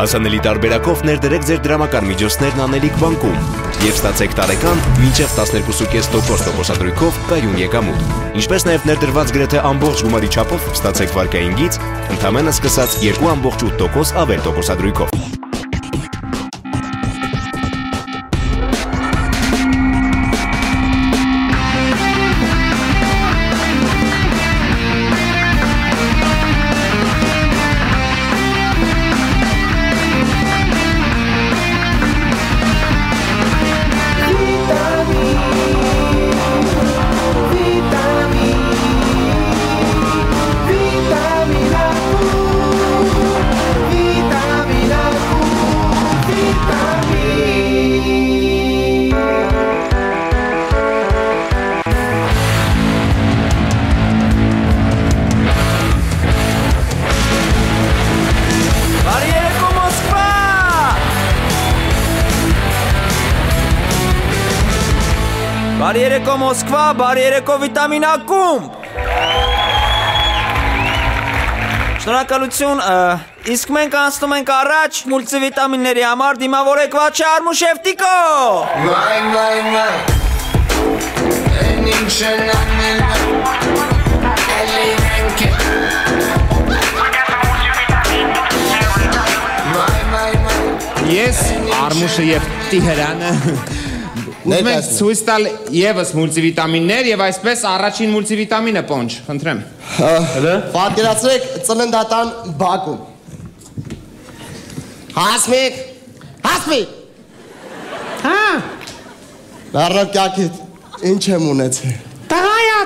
Հասանելի տարբերակով ներդրեք ձեր դրամական միջոցներն Անելիք բանկում և ստացեք տարեկան մինչև 12.5% տոկոսադրույքով կայուն եկամուտ։ Ինչպես նաև ներդրված գրեթե ամբողջ գումարի չափով ստացեք վարկային գիծ, ընդամենը սկսած 2.8% ավել տոկոսադրույքով։ Բարի երեկո Մոսկվա, բարի երեկո վիտամին ակումբ։ Շնորհակալություն, իսկ մենք անցնում ենք առաջ մուլտիվիտամինների համար դիմավորեք Վաչե Արմուշև Տիկո։ Ես Արմուշը եւ Տիհերանը Ուզում ենք ցույց տալ եւս մուլտիվիտամիններ եւ այսպես առաջին մուլտիվիտամինը պոնջ, խնդրեմ։ Պատկերացրեք ծննդատան բակում։ Հասմիկ։ Հա։ Լարնակյակիդ ինչ եմ ունեցել։ Տղայա։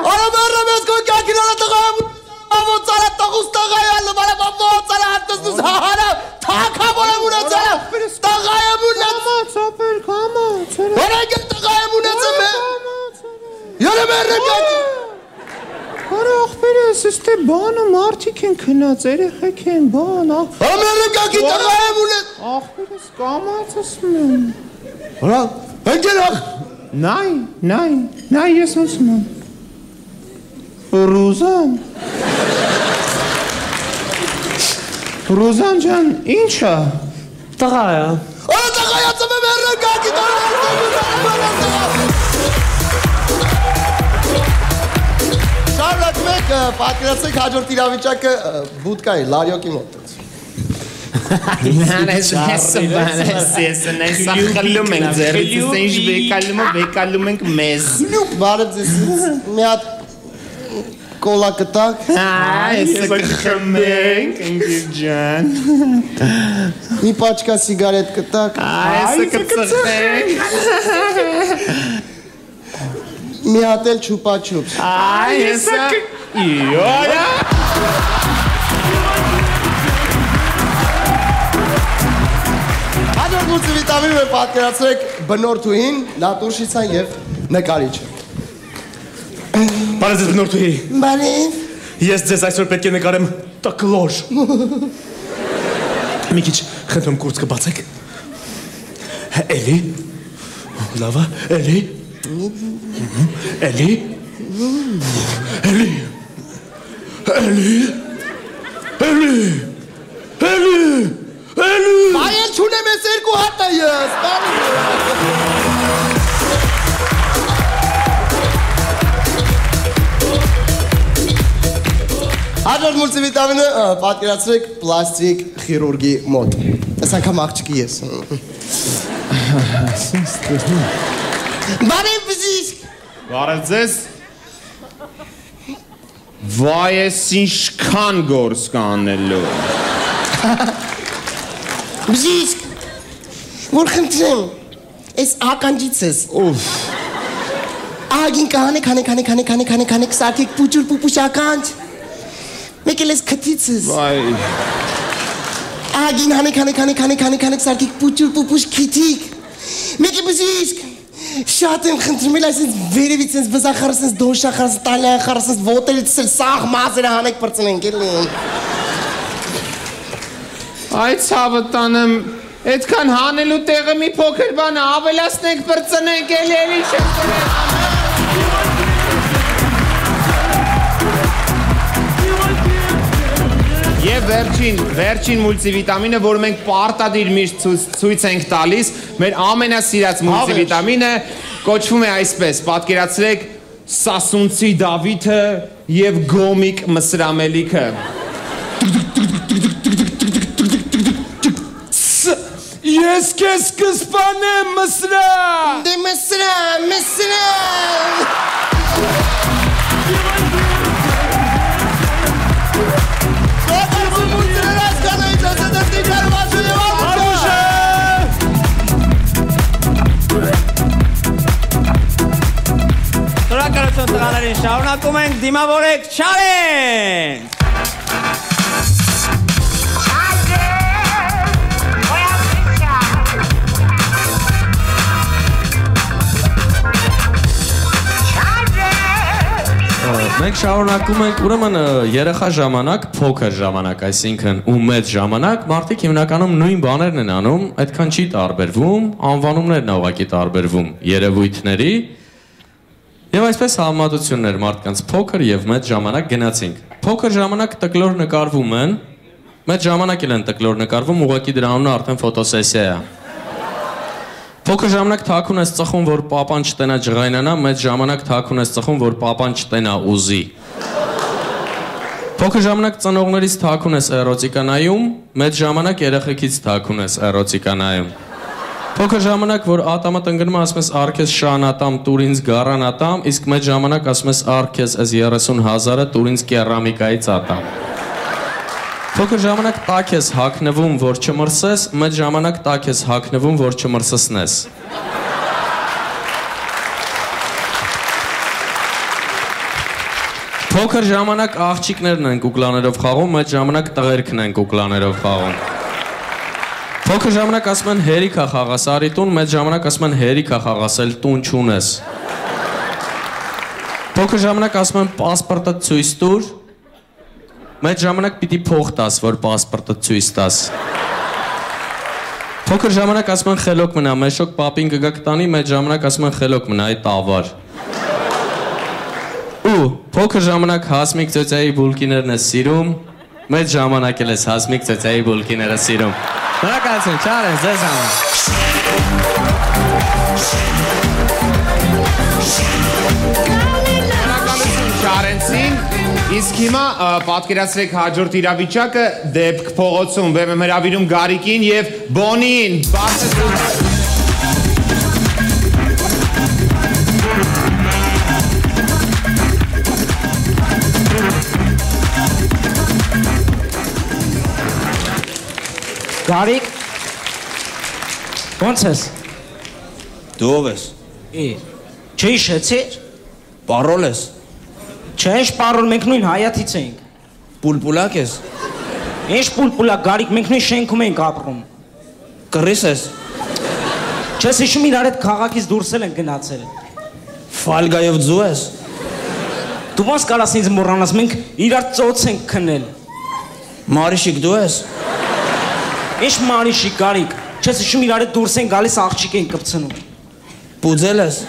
Արա մերրամես քո կյակին արա տղայա։ Ո՞նց արա տղուս տղայա, լավարա ո՞նց արա հատտուս հահարա։ Թակա որը ունեցել։ Տղայա ունեցել։ Կամաց։ Որը տղայա ունեցել։ Յանը մերրամյակի։ Արա ախպերս, էստե բանը մարդիկ են քնած, երեխեք են բան, Արա մերրամյակի տղայա ունեցել։ Ախպերս կամաց ասում եմ։ Արա, ընկերախ։ Նայ, ես ասում եմ։ Ռուզան ջան, ինչա։ Տղայա։ Արա տղայա ծմը մերրամյակի Շարլակ մեկ պատկերացրեք հաջորդ իրավիճակը բուդկայի, լարյոկի մոտ։ Ես խլում ենք ձերից, ինչ վեկալում ենք մեզ։ Բարև ձեզ, մի հատ կոլա կտակ։ Այսը կխմենք, ընկեր ջան։ Մի պաչկա սիգարետ կտակ։ Այսը կծխենք։ Մի հատ էլ չուպաչուպս։ Այսը իոյա։ Հաջորդ մուլտիվիտամինում է պատկերացրեք բնորդուհին, նատուրշիցան և նկարիչը։ Բարև ձեզ բնորդուհի։ Բարև։ Ես ձեզ այսօր պետք է նկարեմ տկլոր։ Մի քիչ խնդրում կուրծ կբացեք։ Էլի։ Լավա, էլի։ Այել չունեմ ես երկու հատը ես։ Հաջորդ մուլտիվիտամինը պատկերացրեք պլաստիկ խիրուրգի մոտ։ Այս անգամ աղջիկի ես։ Բարև բժիշկ։ Բարև ձեզ։ Վայ ես ինչքան գործ կանելու։ Բժիշկ, որ խնդրեմ, ես ականջից ես։ Ուֆ։ Ագին կանեք, սարքեք պուճուր պուպուշ ականջ։ Մեկ էլ ես քթից ես։ Վայ։ Ագին հանեք, սարքեք պուճուր պուպուշ քիթիկ։ Մեկ է բժիշկ, շատ եմ խնդրում էլ այսինց վերևից ես բզախարս ես դոշախարս տալյան խարս ես ոտերից էլ սաղ մազերը հանեք պրծնենք էլի։ Այ ցավը տանեմ, այդքան հանելու տեղը մի փոքր բան ավելացնենք պրծնենք էլի չեմ կրել։ Եվ վերջին մուլտիվիտամինը, որ մենք պարտադիր միշտ ցույց ենք տալիս, մեր ամենասիրած մուլտիվիտամինը կոչվում է այսպես. պատկերացրեք Սասունցի Դավիթը եւ Գոմիկ Մսրամելիքը։ Ես քեզ կսպանեմ, Մսրա։ Դե Մսրա։ Շնորհակալություն տղաներին, շարունակում ենք դիմավորեք չարեն։ Մենք շարունակում ենք ուրեմն երեխա ժամանակ, փոքր ժամանակ, այսինքն ու մեծ ժամանակ, մարդիկ հիմնականում նույն բաներն են անում, այդքան չի տարբերվում, անվանումներն է ուղղակի տարբերվում երևույթների, եւ այսպես համեմատություններ մարդկանց փոքր եւ մեծ ժամանակ գնացինք։ Փոքր ժամանակ տկլոր նկարվում են, մեծ ժամանակ էլ են տկլոր նկարվում, ուղղակի դրա անունը արդեն ֆոտոսեսիա է։ Փոքր ժամանակ թաքուն ես ծխում, որ պապան չտենա ջղայնանա, մեծ ժամանակ թաքուն ես ծխում, որ պապան չտենա ուզի։ Փոքր ժամանակ ծնողներից թաքուն ես էրոտիկանայում, մեծ ժամանակ երեխեքից թաքուն ես էրոտիկանայում։ Փոքր ժամանակ, որ ատամը տնկնում ասում ես արքես շան ատամ, տուր ինձ գառան ատամ, իսկ մեծ ժամանակ ասում ես արքես այս 30,000-ը տուր ինձ կերամիկայից ատամ։ Փոքր ժամանակ տաք ես հագնվում, որ չմրսես, մեծ ժամանակ տաք ես հագնվում, որ չմրսսնես։ Փոքր ժամանակ աղջիկներն են կուկլաներով խաղում, մեծ ժամանակ տղերքն են կուկլաներով խաղում։ Փոքր ժամանակ ասում են հերիք է խաղաս արի տուն, մեծ ժամանակ ասում են հերիք է խաղասել տուն չունես։ Փոքր ժամանակ ասում են պասպորտը ցույց տուր, մեծ ժամանակ պիտի փող տաս, որ պասպորտը ցույց տաս։ Փոքր ժամանակ ասում են խելոք մնա, մեշոք պապին կգա կտանի, մեծ ժամանակ ասում են խելոք մնա, այդ ավար։ Ու փոքր ժամանակ Հասմիկ ծոցայի բուլկիներն ես սիրում, մեծ ժամանակ էլ ես Հասմիկ ծոցայի բուլկիները սիրում։ Շնորհակալություն, չարեն, ձեզ համար։ Շնորհակալություն Շարենցին։ Իսկ հիմա պատկերացրեք հաջորդ իրավիճակը դեպք փողոցում վեմ եմ հրավիրում Գարիկին եւ Բոնին Գարիկ ո՞նց ես։ Դու ով ես։ Չհիշեցիր։ Պարոլ ես։ Չէ, պարոլ, մենք նույն Հայաթից ենք։ Պուլպուլակ ես։ Ինչ պուլպուլակ, Գարիկ, մենք նույն շենքում ենք ապրում։ Կռիս ես։ Չես հիշում իրար հետ քաղաքից դուրսել ենք գնացել։ Ֆալգայով ձու ես։ Դու ո՞նց կարաս ինձ մոռանաս, մենք իրար ծոց ենք քնել։ Մարիշիկ դու ես։ Ինչ Մարիշիկ, Գարիկ, չես հիշում իրար հետ դուրս են գալիս աղջիկ են կպցնում։ Պուձել ես։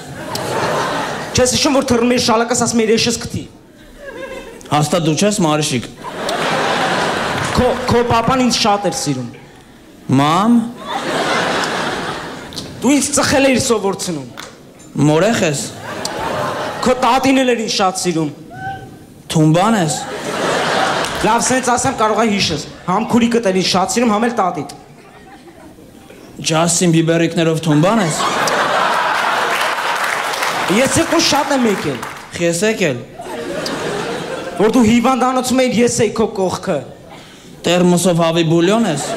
Չես հիշում, որ թռնում էր շալակս ասում էր եշես կտի։ Հաստատ դու չես Մարիշիկ։ Քո պապան ինձ շատ էր սիրում։ Մամ։ Դու ինձ ծխել էիր սովորցնում։ Մորեխ ես։ Քո տատին էլ էր ինձ շատ սիրում։ Թումբան ես։ Լավ, սենց ասեմ կարող է հիշես։ Համ քուրիկդ էլ ինձ շատ սիրում, համ էլ տատիդ։ Ջասին Բիբերիկներով թումբան ես։ Ես եկու շատ եմ եկել։ Ես եկել։ Որ դու հիվանդանոցում էիր, ես էի քո կողքը։ Տերմոսով հավի բուլյոն ես։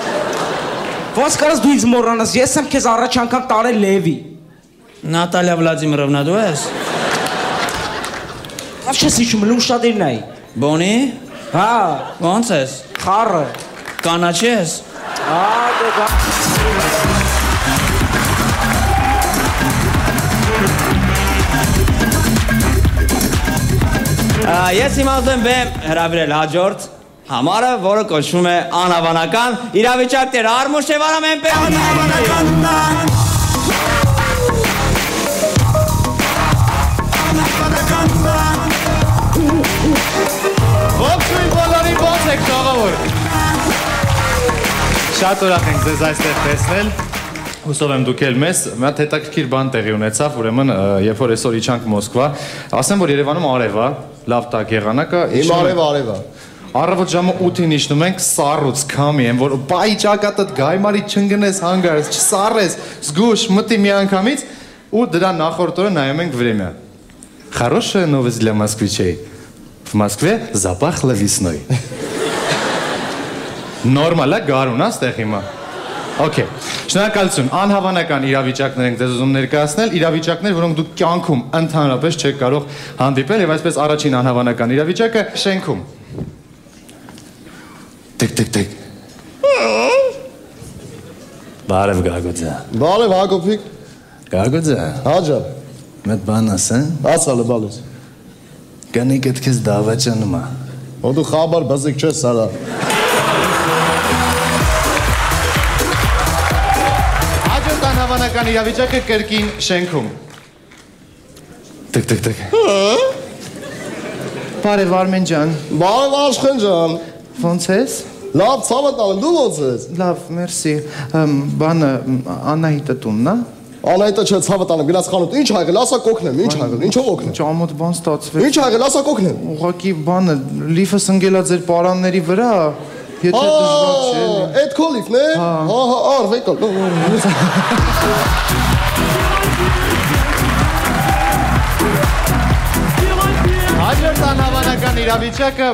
Ոնց կարաս դու ինձ մոռանաս, ես եմ քեզ առաջ անգամ տարել Լևի։ Նատալիա Վլադիմիրովնա դու ես։ Ավ չես հիշում, լուշադիրն էի։ Բոնի։ Հա։ Ոնց ես։ Խառը։ Կանաչի ես։ Դե գա։ Ես հիմա ուզում եմ վեմ հրավիրել հաջորդ համարը, որը կոչվում է անհավանական իրավիճակներ։ Արմուշ եւ Արամ են անհավանական։ Ողջույն բոլորին, ո՞նց եք, ժողովուրդ։ Շատ ուրախ ենք ձեզ այստեղ տեսնել։ Հուսով եմ դուք էլ մեզ, մի հատ հետաքրքիր բան տեղի ունեցավ, ուրեմն երբ որ այսօր իջանք Մոսկվա, ասեմ որ Երևանում արև է, լավ տակ եղանակը։ Իմ արև։ Առավոտ ժամը 8-ին իջնում ենք, սառուց քամի եմ, որ բայ ճակատդ գայմարի չընկնես հանգարս, չսառես, զգուշ մտի մի անգամից ու դրա նախորդ օրը նայում ենք время։ Хорошая новость для москвичей. В Москве запахло весной. Նորմալ է, գարուն է ստեղ հիմա։ Okay. Շնորհակալություն, անհավանական իրավիճակներ ենք ձեզ ուզում ներկայացնել, իրավիճակներ, որոնք դուք կյանքում ընդհանրապես չեք կարող հանդիպել, եւ այսպես առաջին անհավանական իրավիճակը շենքում։ Տիկ։ Բարև Գագոձյան։ Բարև Հակոբիկ։ Գագոձյան։ Հաջա։ Մեծ բան ասեն։ Ասալը բալես։ Գանիկ այդ քեզ դավաճանում է։ Ու դու խաբար բզիկ չես սարա։ Անհավանական իրավիճակը կրկին շենքում։ Տիկ։ Բարև Արմեն ջան։ Բարև Աշխեն ջան։ Ոնց ես։ Լավ, ցավը տալեմ, դու ոնց ես։ Լավ, մերսի։ Բանը Անահիտը տունն է։ Անահիտը չէ, ցավը տալեմ, գնաց խանութ։ Ինչ ա եղել, ասա կօգնեմ, ինչ ա եղել, ինչով օգնեմ։ Ճամոտ բան ստացվեց։ Ինչ ա եղել, ասա կօգնեմ։ Ուղղակի բանը լիֆս ընկելա ձեր պարանների վրա։ Եթե դժվար չէ։ Այդ քո լիֆն է։ Հա, արվեկալ։ Հաջորդ անհավանական իրավիճակը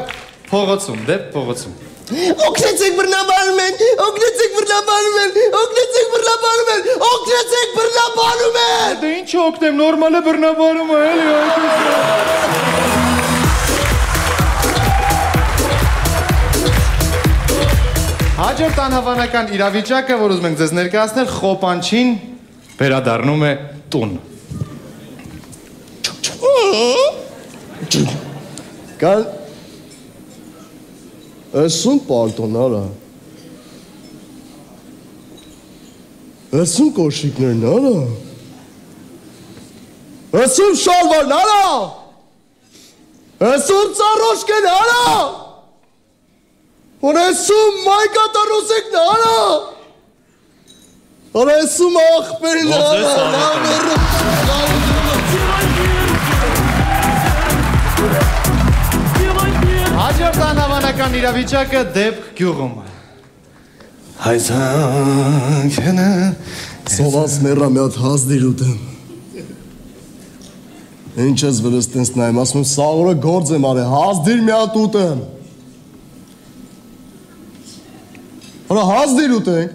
փողոցում, դեպ փողոցում։ Օգնեցեք բռնաբանում են, օգնեցեք բռնաբանում են, օգնեցեք բռնաբանում են, օգնեցեք բռնաբանում են։ Դե ինչ օգնեմ, նորմալ է բռնաբանում է, էլի այդպես։ Հաջորդ անհավանական իրավիճակը, որ ուզում ենք ձեզ ներկայացնել, խոպանչին վերադառնում է տուն։ Կան Այսում պալտոն արա Այսում կոշիկներն արա Այսում շալվարն արա Այսում ծառոշկեն արա Որ այսում մայկատարոսեկն արա Որ այսում աղբերն արա Հաջորդ անհավանական իրավիճակը դեպք գյուղում։ Հայզանքենը Սովաս մերա մի հատ հազդիր ուտեմ Ինչ ես վրս տենց նայում, ասում եմ սաղորը գործ եմ արի, հազդիր մի հատ ուտեմ Հորա հազդիր ուտենք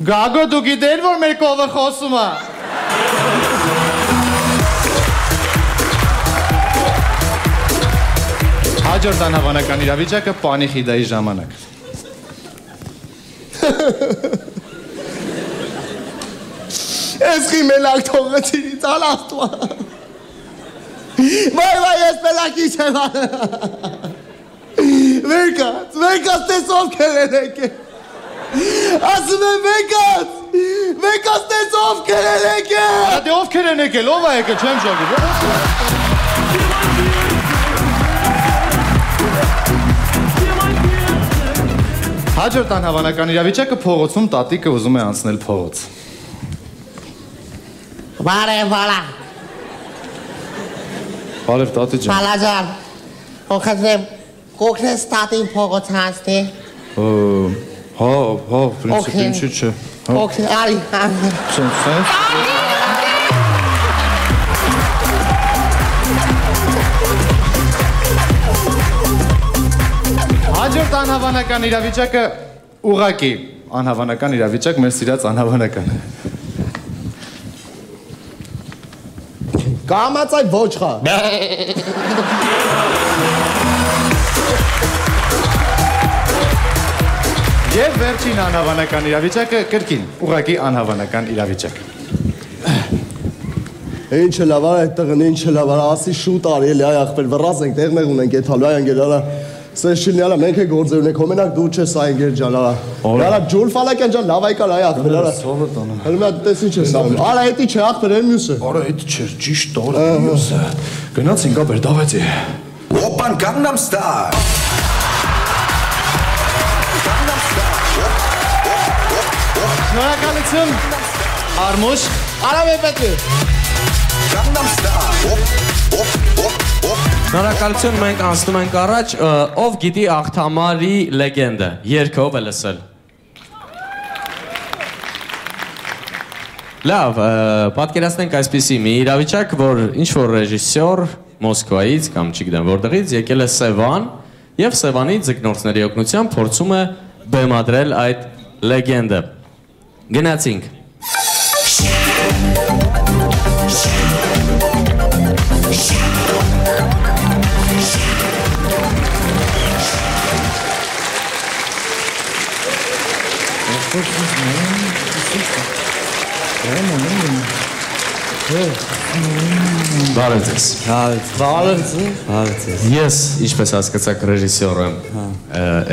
Գագո դու գիտեր, որ մեր կովը խոսում է Հաջորդ անհավանական իրավիճակը պանիխիդայի ժամանակ։ Ես խիմելակ թողեցին իցալ աստվա Վայ, ես պելակի չեմ Վերկաց տեսով կերելեք Ասում եմ վերկաց տեսով կերելեք Դե ով կերենեք էլ, ով է եկը, չեմ շագիր Հաջորդ անհավանական իրավիճակը փողոցում տատիկը ուզում է անցնել փողոց։ Բարև տատի ջան։ Բալաջան, օգնեմ, կօգնես տատին փողոց անցնի։ Հա, պրինցիպ ինչի չէ։ Օգն, արի։ Սենց։ Հաջորդ անհավանական իրավիճակը ուղակի անհավանական իրավիճակ մեր սիրած անհավանական Կամաց այ ոչխա Եվ վերջին անհավանական իրավիճակը կրկին ուղակի անհավանական իրավիճակ Ինչ է լավ արա այդ տղն ինչ է լավ արա ասի շուտ արի էլի այ աղբեր վռած ենք տեղներ ունենք եթալու այ անգեր արա Սես շիլնի արա մենք է գործեր ունենք հոմենակ դու չես այ անգեր ջան արա Արա ջուլ ֆալակյան ջան լավ այկալ այ աղբեր արա Հələ մի հատ տես ինչ ես անում Արա էտի չէ աղբեր էլ մյուսը Արա էտի չէր ճիշտ արա մյուսը Գնացինք ապեր դավեցի Open Gangnam Style Շնորհակալություն Արմուշ Արամ է պետք է Շնորհակալություն, մենք անցնում ենք առաջ, ով գիտի Աղթամարի լեգենդը, երգը ով է լսել։ Լավ, պատկերացնենք այսպիսի մի իրավիճակ, որ ինչ-որ ռեժիսոր Մոսկվայից կամ չգիտեմ որտեղից եկել է Սևան եւ Սևանի ձկնորսների օգնությամբ փորձում է բեմադրել այդ լեգենդը։ Գնացինք։ Բարև ձեզ։ Ես, ինչպես հասկացաք, ռեժիսոր եմ,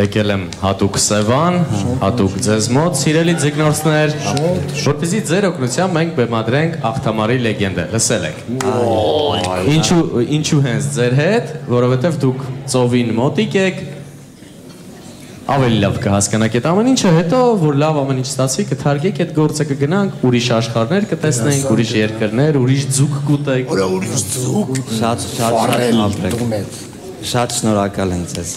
եկել եմ հատուկ Սևան, հատուկ ձեզ մոտ, սիրելի ձկնորսներ, որպեսզի ձեր օգնությամբ մենք բեմադրենք Աղթամարի լեգենդը, լսել եք։ Ինչու հենց ձեր հետ, որովհետև դուք ծովին մոտիկ եք, ավելի լավ կհասկանաք այդ ամեն ինչը, հետո որ լավ ամեն ինչ ստացվի, կթարգեք այդ գործը, կգնանք, ուրիշ աշխարհներ կտեսնենք, ուրիշ երկրներ, ուրիշ ձուկ կուտենք։ Ուրիշ ձուկ։ Շատ շնորհակալ եմ ձեզ։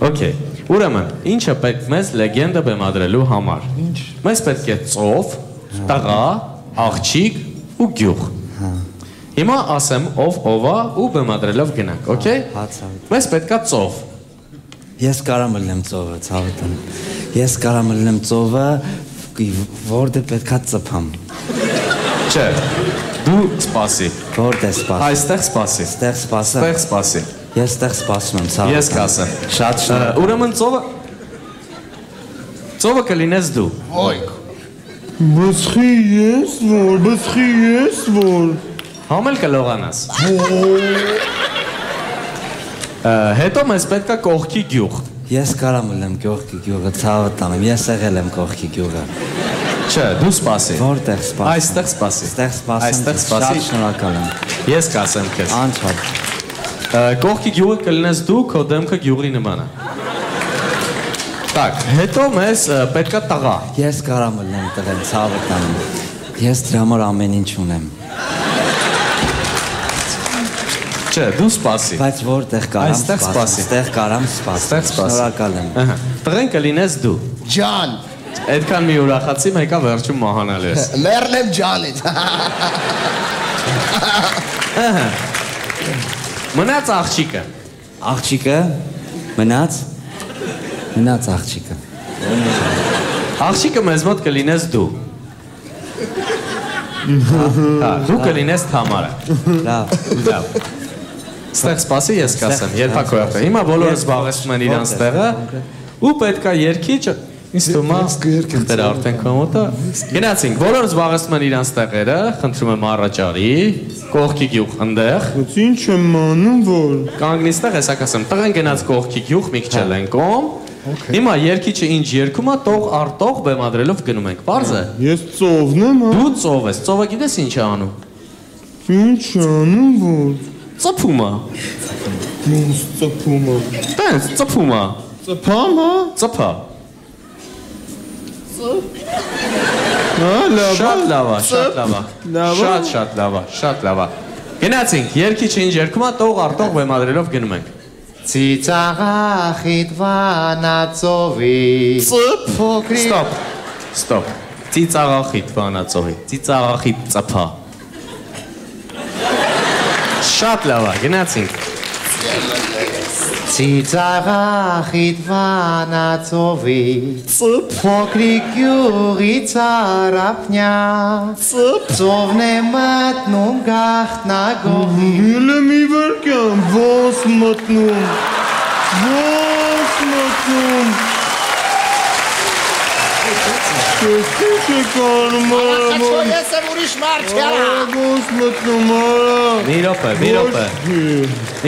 Okay, ուրեմն, ինչը պետք մեզ լեգենդը բեմադրելու համար։ Մեզ պետք է ծով, տղա, աղջիկ ու գյուղ։ Հիմա ասեմ ով ա ու բեմադրելով գնանք, okay։ Մեզ պետքա ծով։ Ես կարամ ելնեմ ծովը, ցավտան։ Ես կարամ ելնեմ ծովը, որտե պետքա ծփամ։ Չէ, դու սպասի։ Որտե սպասի։ Այստեղ սպասի։ Ստեղ սպասեմ։ Ստեղ սպասի։ Ես ստեղ սպասում եմ, ցավտան։ Ես կասեմ։ Շատ շնորհակալ։ Ուրեմն ծովը կլինես դու։ Ոյք։ Բսխի ես որ։ Համել կլողանաս։ Հետո մեզ պետքա կողքի գյուղ։ Ես կարամ ելնեմ կողքի գյուղը, ցավը տանեմ, ես եղել եմ կողքի գյուղը։ Չէ, դու սպասի։ Որտեղ սպասի։ Այստեղ սպասի։ Այստեղ սպասի։ Այստեղ սպասի։ Շատ շնորհակալ եմ։ Ես կասեմ քեզ։ Անցած։ Կողքի գյուղը կլինես դու, քո դեմքը գյուղի նման է։ Так, հետո մեզ պետքա տղա։ Ես կարամ ելնեմ տղեն, ցավը տանեմ։ Ես դրա համար ամեն ինչ ունեմ։ Չէ, դու սպասի։ Բայց որտեղ կարամ սպասի։ Այստեղ կարամ սպասի։ Շնորհակալ եմ։ Տղեն կլինես դու։ Ջան։ Այդքան մի ուրախացի մեկա վերջում մահանալ ես։ Մեռնեմ ջանից։ Մնաց աղջիկը։ Աղջիկը մնաց։ Մնաց աղջիկը։ Աղջիկը մեզ մոտ կլինես դու։ Դու կլինես Թամարը։ Լավ։ Ստեղ սպասի ես կասեմ, երբ ակո եղբը։ Հիմա բոլորը զբաղեցնում են իրանց տեղը ու պետքա երկիչ, ինձ թվում է, դեր արդեն կոմոտը։ Գնացինք, բոլորը զբաղեցնում են իրանց տեղերը, խնդրում եմ առաջարի, կողքի գյուղ ընդեղ։ Ինչ եմ անում որ։ Կանգնից տեղ հեսա կասեմ, տղեն գնաց կողքի գյուղ, մի քիչ էլ են կողմ։ Հիմա երկիչը ինչ երկում է, տող առ տող բեմադրելով գնում ենք, պարզ է։ Ես ծովն եմ, հա։ Դու ծով ես, ծովը գիտես ինչ է անում։ Ինչ անում որ։ Ծփում է։ Ոնց ծփում է։ Տենց ծփում է։ Ծփամ, հա։ Ծփա։ Հա, լավ։ Շատ լավ է, շատ լավ է։ Շատ լավ է, շատ լավ է։ Գնացինք, երկիչը ինչ երկում է, տող առ տող բեմադրելով գնում ենք։ Ծիծաղախիտ վանածովի փոքրի Ստոպ։ Ծիծաղախիտ վանածովի, ծիծաղախիտ ծփա։ Շատ լավ է, գնացինք։ Ծիծաղախիտ վանածովի փոքրիկ գյուղից առափնյա ծովն է մտնում գաղտնագողի Հիլը մի վարկյան, ոնց մտնում։ Ինչ է կանում Ախաչո ես եմ ուրիշ մարդ չերա։ Ոնց մտնում արա։ Մի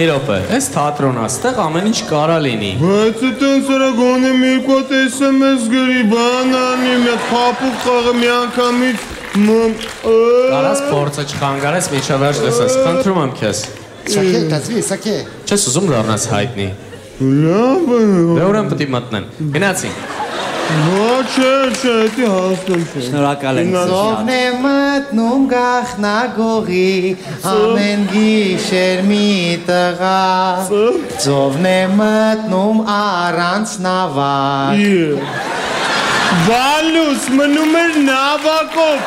րոպե, այս թատրոնը, ստեղ ամեն ինչ կարա լինի։ Բայց այտենց արա գոնե մի երկու հատ SMS գրի, բան անի, մի հատ փափուկ խաղը մի անգամից Կարաս փորձը չխանգարես, միջև վերջ տեսես, խնդրում եմ քեզ։ Սակե, տածվի, սակե։ Չես ուզում դառնաս հայտնի։ Լավ է։ Դե ուրեմն պետք է մտնեն։ Գնացինք։ Չէ, էդի հասնում չէ։ Շնորհակալ եմ։ Ծովն է մտնում գախնագողի, ամեն գիշեր մի տղա։ Ծովն է մտնում առանց նավակ։ Վալուս մնում էր նավակով։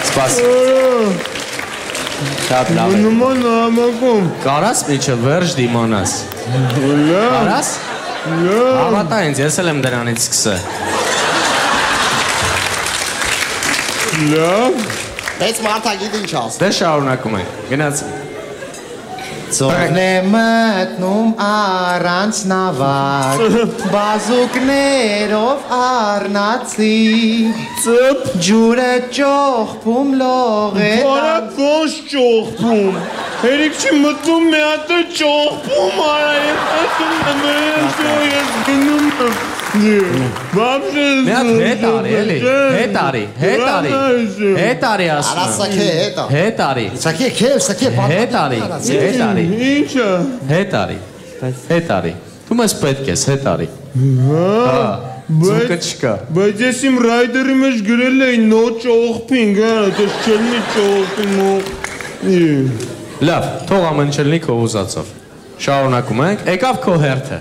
Սպասի։ Շատ լավ է։ Մնում է նավակով։ Կարաս միջը վերջ դիմանաս։ Կարաս։ Հավատա ինձ, ես էլ եմ դրանից սկսը։ Լավ։ Բայց մարդագիտ ինչ ասում։ Դե շարունակում ենք, գնաց։ Ծովն է մտնում առանց նավակ, բազուկներով առնացի, ջուրը ճոխպում լողե Արա ոնց ճոխպում։ Հերիք չի մտնում մի հատ ճոխպում արա ես գնում եմ։ Բաբշե Մի հատ հետ արի էլի, հետ արի ասում եմ։ Արասակե հետա։ Հետ արի, Սակե քեվ, սակե հետ արի, հետ արի, Ինչը։ հետ արի, հետ արի, դու մեզ պետք ես, հետ արի։ Ձուկը չկա։ Բայց ես իմ ռայդերի մեջ գրել էի նո ճոխպինգ, դες չելնի ճոխպինգ։ Լավ, թող ամեն չլնի քո ուզածով։ Շարունակում ենք, եկավ քո հերթը,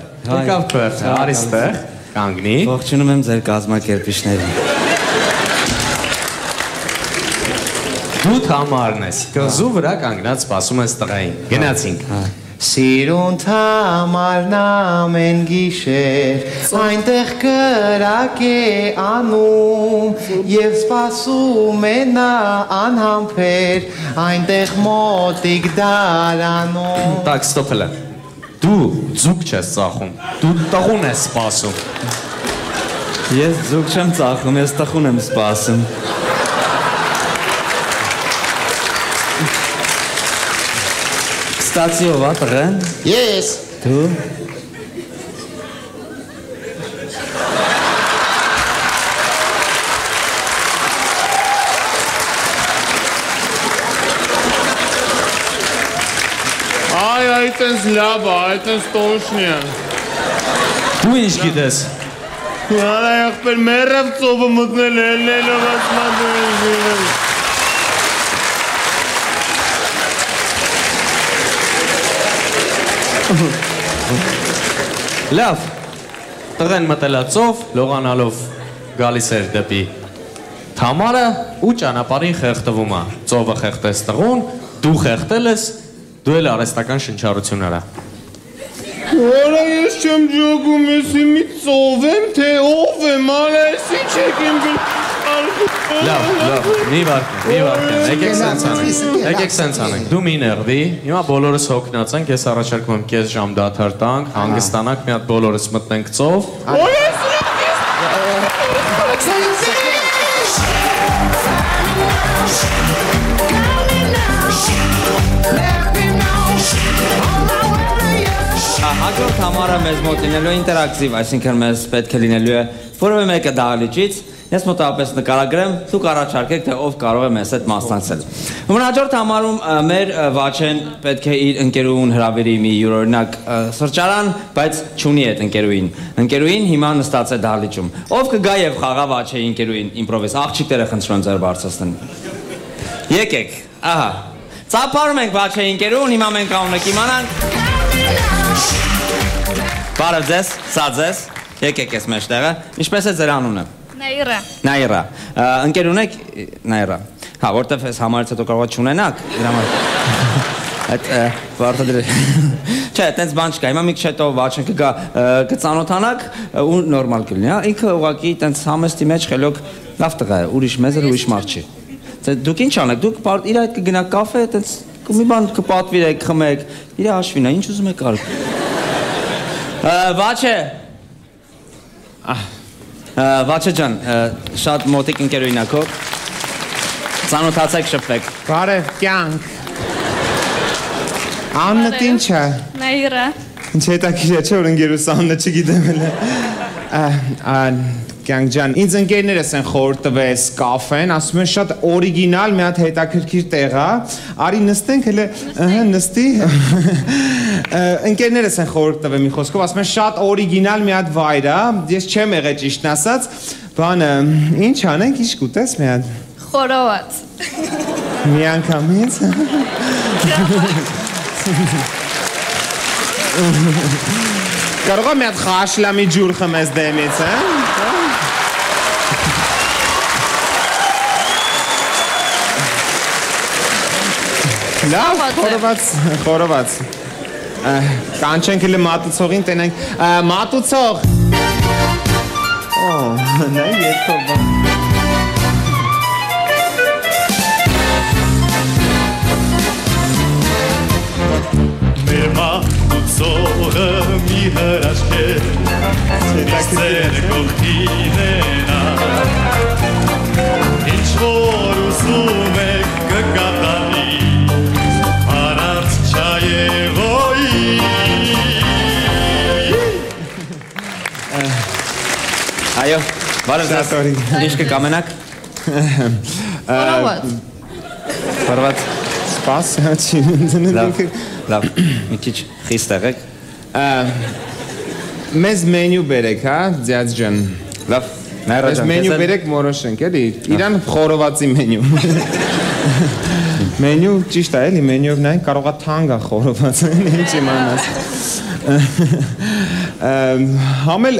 արի ստեղ, կանգնի։ Ողջունում եմ ձեր կազմակերպիչներին։ Դու թամարն ես, կղզու վրա կանգնած սպասում ես տղային, գնացինք։ Սիրուն թամարն ամեն գիշեր, այնտեղ կրակ է անում, և սպասում է նա անհամբեր, այնտեղ մոտիկ դարանում։ Так, ստոպ հլը, դու ձուկ չես ծախում, դու տղուն ես սպասում։ Ես ձուկ չեմ ծախում, ես տխուն եմ սպասում։ Կստացի ով ա տղեն։ Ես։ Դու։ Այ այտենց լավ է, այտենց տոշնի է։ Դու ինչ գիտես։ Արա եղբեր մերև ծովը մտնել ելնելով ասմադում։ Լավ, տղեն մտելացով, լողանալով գալիս էր դեպի Թամարը ու ճանապարհին խեղդվում է, ծովը խեղդես տղուն, դու խեղդել ես, դու էլ արհեստական շնչառություն արա։ Արա ես չեմ ջոգում, ես իմի ծով եմ, թե ով եմ, արա ես ինչ եք եմ Լավ, մի վարկեն, եկեք սենց անենք, դու մի ներվի, հիմա բոլորս հոգնած ենք, ես առաջարկում եմ կես ժամ դադար տանք, հանգստանանք, մի հատ բոլորս մտնենք ծով։ Հաջորդ համարը մեզ մոտ լինելու ինտերակտիվ, այսինքն մեզ պետք է լինելու է որևէ մեկը դահլիճից, ես մոտավորապես նկարագրեմ, դուք առաջարկեք, թե ով կարող է մեզ հետ մասնակցել։ Ուրեմն հաջորդ համարում մեր Վաչեն պետք է իր ընկերուհուն հրավիրի մի յուրօրինակ սրճարան, բայց չունի այդ ընկերուհին։ Ընկերուհին հիմա նստած է դահլիճում։ Ով կգա եւ խաղա Վաչեի ընկերուհին իմպրովիզ, աղջիկները խնդրում եմ ձեր բարձրացնեն։ Եկեք, ահա։ Ծափարում ենք Վաչեի ընկերուհուն, հիմա մենք անունը կիմանանք։ Բարև ձեզ, սա ձեզ, եկեք ես մեջտեղը, ինչպես է ձեր անունը։ Նաիրա։ Նաիրա, ընկեր ունեք Նաիրա, հա, որտեվ ես համարից հետո կարող չունենաք, այդ վարտադրի, չէ, տենց բան չկա, հիմա մի քիչ հետո Վաչեն կգա կծանոթանաք ու նորմալ կլինի, ինքը ուղղակի տենց համեստի մեջ խելոք լավ տղա է, ուրիշ մեզ էլ ուրիշ մարդ չի։ Դուք ինչ անեք, դուք իր այդ կգնաք կաֆե, տենց մի բան կպատվիրեք, խմեք, իր հաշվին է, ինչ ուզում եք արեք։ Վաչե, Վաչե ջան, շատ մոտիկ ընկերուհին ա քո, ծանոթացեք շփվեք։ Բարև, կյանք։ Աննդ ինչ է։ Նաիրա։ Ինչ հետաքրքիր է, չէ՞ որ ընկերուս աննը չգիտեմ էլ։ կյանք ջան, ինձ ընկերներս են խորհուրդ տվես կաֆեն, ասում են շատ օրիգինալ մի հատ հետաքրքիր տեղ է, արի նստենք հələ, նստի։ Ընկերներս են խորհուրդ տվել մի խոսքով, ասում են շատ օրիգինալ մի հատ վայր է, ես չեմ եղել ճիշտն ասած, բանը, ինչ անենք, ինչ կուտես մի հատ։ Խորոված։ Մի անգամից։ Կարող է մի հատ խաշլամի ջուր խմես դեմից, հա։ Լավ, խորոված։ Կանչենք հələ մատուցողին, տենենք, մատուցող։ Օ, նա երկով բան։ Մեր մատուցողը մի հրաշք է, ծեր կողքինենա, ինչ որ ուզում եք կկատարի, առանց չայևոյի։ Այո, բարև ձեզ, ինչ կկամենաք։ Խորոված։ Սպաս, լավ, մի քիչ խիստ եղեք։ Մեզ մենյու բերեք, հա, ձյաձ ջան։ Լավ, Մեզ մենյու բերեք մորոշենք, էլի, իրան խորովածի մենյու։ Մենյու ճիշտ է, էլի, մենյով նայենք, կարող է թանկ է խորովածը, ինչ իմանաս։ Համել,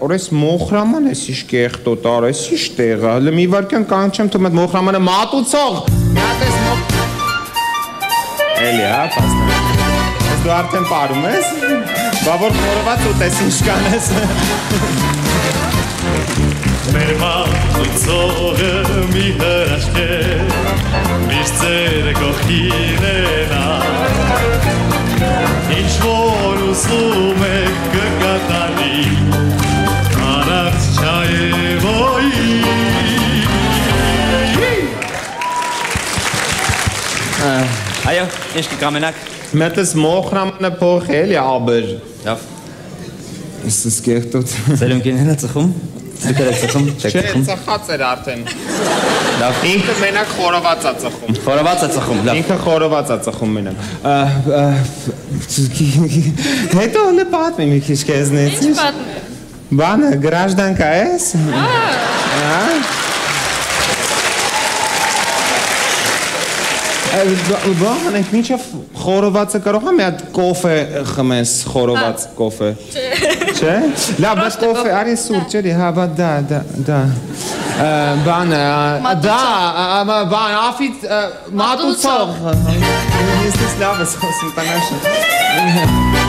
օրես մոխրաման ես իշ կեղտոտ ար, ես իշ տեղը, հլը մի վարկյան կանչեմ թում այդ մոխրամանը մատուցող, մի հատ ես Էլի, հա, պաստան։ Ես դու արդեն պարում ես, բա որ խորոված ուտես ինչ կանես։ Մեր մատուցողը մի հրաշք է, միշտ ծեր կողքինենա, ինչ որ ուզում եք կկատարի, առանց չայևոյի։ Այո, ինչ կկամենաք։ Մետս մոխրամանը փող էլի աբր։ Լավ։ Իսս կեղտոտ։ Ծերունքին է ծխում։ Դուք եք ծխում, չեք Չէ, ծխում։ ծխած էր արդեն։ Լավ։ Ինքը մենակ խորոված է ծխում։ Խորոված է ծխում, լավ։ Ինքը խորոված է ծխում մենակ։ Հետո հələ պատմի մի քիչ քեզնից։ Ինչ պատմի։ Բանը գրաժդանկա ես։ Բան ենք մինչև խորովածը կարող է մի հատ կոֆե խմես, խորոված կոֆե։ Չէ։ Լավ, բայց կոֆե, արի սուրճ էլի, հա, բա դա։ Բան, աֆիտ մատուցող։ Ես լավ ես խոսում տանաշը։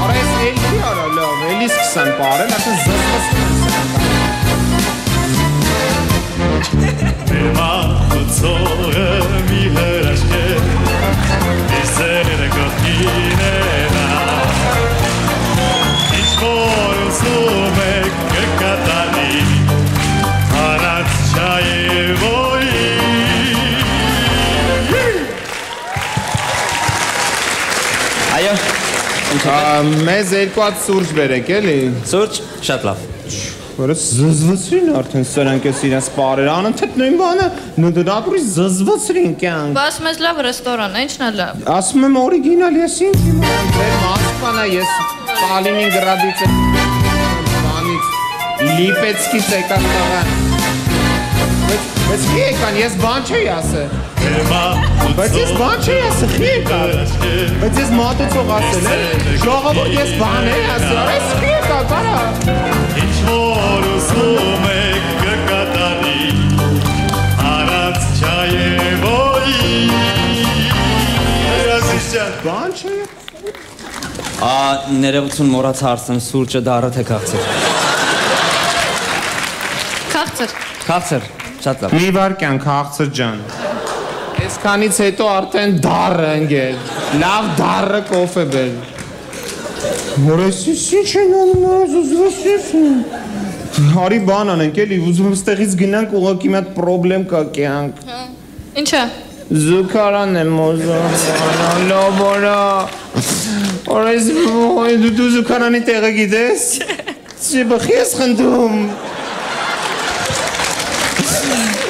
Արա ես էլի արա լավ, էլի սկսան պարել, ասեն զզվասում Մեր մատուցողը մի հրաշք է, միշտ ծեր կողքինենա, ինչ որ ուզում եք կկատարի, առանց չայևոյի։ Այո, մեզ երկու հատ սուրճ բերեք, էլի։ Սուրճ, շատ լավ։ Որը զզվացրին արդեն սրանք ես իրենց պարեր, անընդհատ նույն բանը, նդրակուրի զզվացրին կյանք։ Բաս մեզ լավ ռեստորան է, ինչն է լավ։ Ասում եմ օրիգինալ, ես ինչ իմանամ, ձեր Մոսկվան է, ես Կալինինգրադից բանից, Լիպեցկից եկած տղան։ Բայց խի եկան, ես բան չէի ասել։ Բայց ես բան չէի ասել, խի եկան։ Բայց ես մատուցող ասել է, ժողովուրդ ես բան էի ասել, այս խի եկան, կարա։ Ինչ որ ուզում եք կկատարի, առանց չայևոյի։ Բան չէի։ Ներողություն մոռացա հարցնել, սուրճը դառը թե քաղցր։ Քաղցր։ Քաղցր, շատ լավ։ Մի վարկյան, քաղցր ջան։ Այսքանից հետո արդեն դառը ընկել, լավ դառը կոֆե բեր։ Որես ինչ են անում զզվասրին։ Հարի բան անենք էլի, ուզում եմ ստեղից գնանք ուղղակի մի հատ պրոբլեմ կա կյանք։ Ինչ է։ Զուքարան եմ ուզում, լոբորա։ Որես դու զուքարանի տեղը գիտես։ Չի բխի ես խնդում։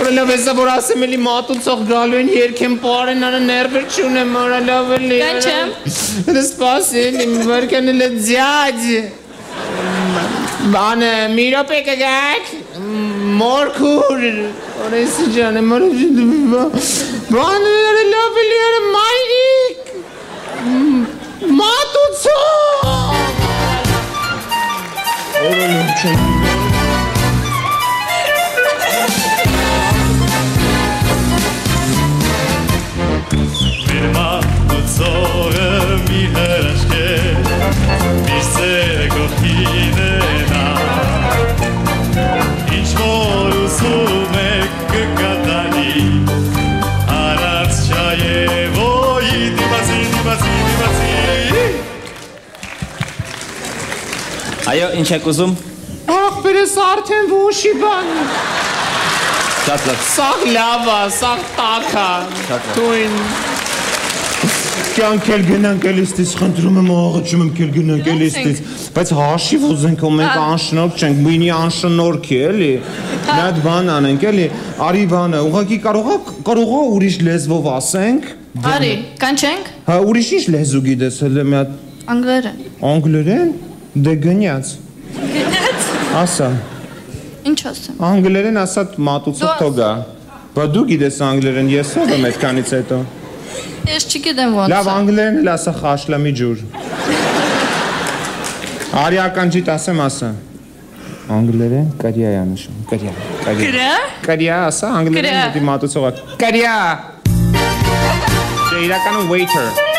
Լավ էսա որ ասեմ էլի մատուցող գալու են երկեմ պարեն արա ներվեր չունեմ արա լավ էլի Կանչեմ Սպասել իմ վարկան էլի ձյաջ Բանը մի րոպե կգաք Մորքուր Օրեսի ջան Բանը արա լավ էլի արա մայրիկ Մատուցող Օրը լավ չեմ Մատուցողը մի հրաշք է Միշտ սերը կողքին է նա Ինչ որ ուզում եք կկատարի Արած չայևոյի դիմացի Այո, ինչ եք ուզում Ախպերս արդեն ոշի բան Շատ լավ Սաղ լավա, սաղ տակա Տույն Կյանքել գնանք էլիստից, խնդրում եմ աղջում եմ կել գնանք էլիստից Բայց հաշիվ ուզենք ու մենք անշնորք չենք, բինի անշնորքի էլի Մի հատ բան անենք էլի, արի բանը, ուղղակի կարողա ուրիշ լեզվով ասենք Արի, կանչենք Հա ուրիշ ինչ լեզու գիտես հլը մի հատ Անգլերեն Անգլերեն? Դե գնյաց Գնաց Ասա Ինչ ասեմ Անգլերեն ասատ մատուցող թոգա Բա դու գիտես անգլերեն, ես ով եմ այդքանից հետո Ես չգիտեմ ոնց Լավ անգլերեն էլ ասա խաշլամի ջուր Արի ականջիտ ասեմ ասա Անգլերեն կարիա է անշում Կարիա Կարիա ասա անգլերեն դի մատուցողա Կարիա Դե իրականում waiter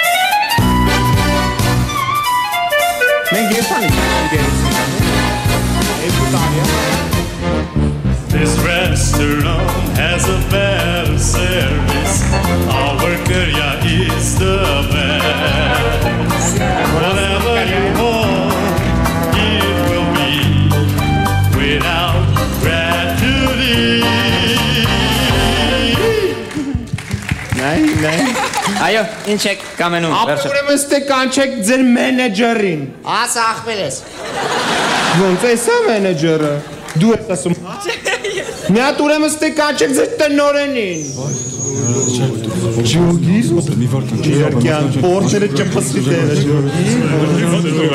Մենք երբան This restaurant has a better service Our career is the best Whatever you want It will be Without gratitude Նայ Այո, ինչ եք կամենում Ապա ուրեմն ստե կանչեք ձեր մենեջերին Ասա ախպերես Ոնց էսա մենեջերը Դու ես ասում Մի հատ ուրեմն ստե կանչեք ձեր տնօրենին Ջոգիս Ջերկյան պորտերը չփսվի դերը ջոգի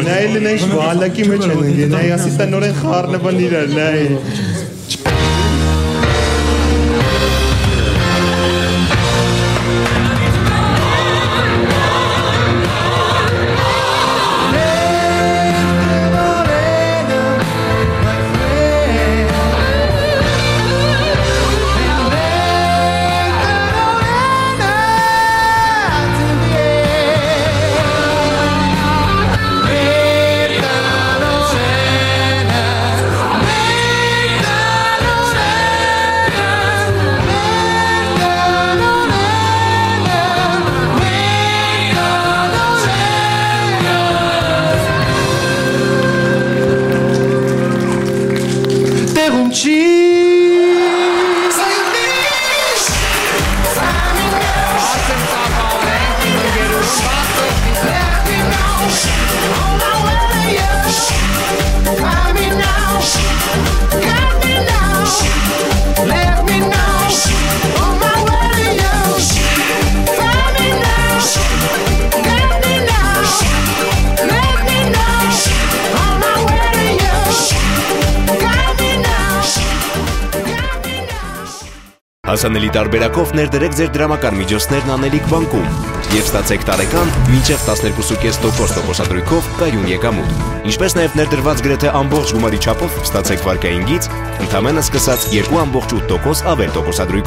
Նայլը նայ շվալակի մեջ են ընկել նայ ասի տնօրեն խառնվան իրար նայ Հասանելի տարբերակով ներդրեք ձեր դրամական միջոցներն Անելիք բանկում և ստացեք տարեկան մինչև 12.5% տոկոսադրույքով կայուն եկամուտ։ Ինչպես նաև ներդրված գրեթե ամբողջ գումարի չափով ստացեք վարկային գիծ, ընդամենը սկսած 2.8% ավել տոկոսադրույքով։